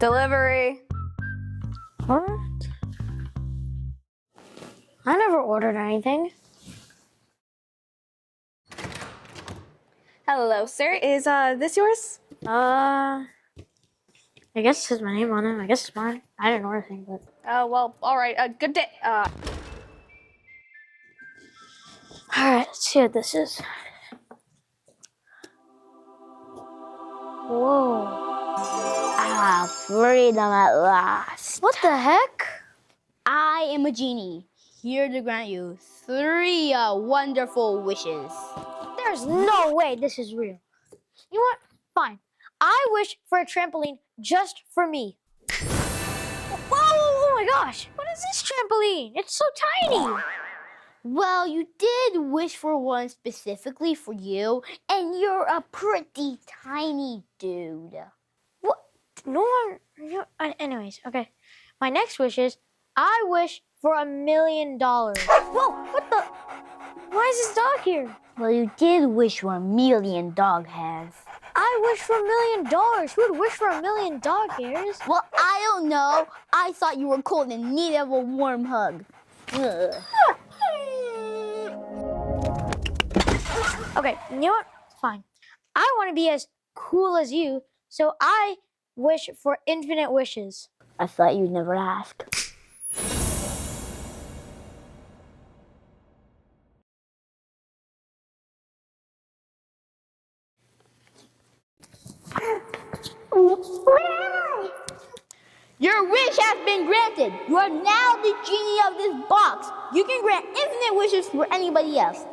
Delivery. What? I never ordered anything. Hello, sir. Is this yours? I guess it says my name on it. I guess it's mine. I didn't order anything, but. Well, all right. Good day. All right, let's see what this is. Whoa. Ah, freedom at last. What the heck? I am a genie, here to grant you 3 wonderful wishes. There's no way this is real. You know what? Fine. I wish for a trampoline just for me. Whoa, oh my gosh. What is this trampoline? It's so tiny. Well, you did wish for one specifically for you, and you're a pretty tiny dude. What? No one. Anyways, okay. My next wish is I wish for $1 million. Whoa, what the? Why is this dog here? Well, you did wish for 1,000,000 dog hairs. I wish for $1 million. Who would wish for 1,000,000 dog hairs? Well, I don't know. I thought you were cold and needed a warm hug. Ugh. Okay, you know what? Fine. I want to be as cool as you, so I wish for infinite wishes. I thought you'd never ask. Your wish has been granted. You are now the genie of this box. You can grant infinite wishes for anybody else.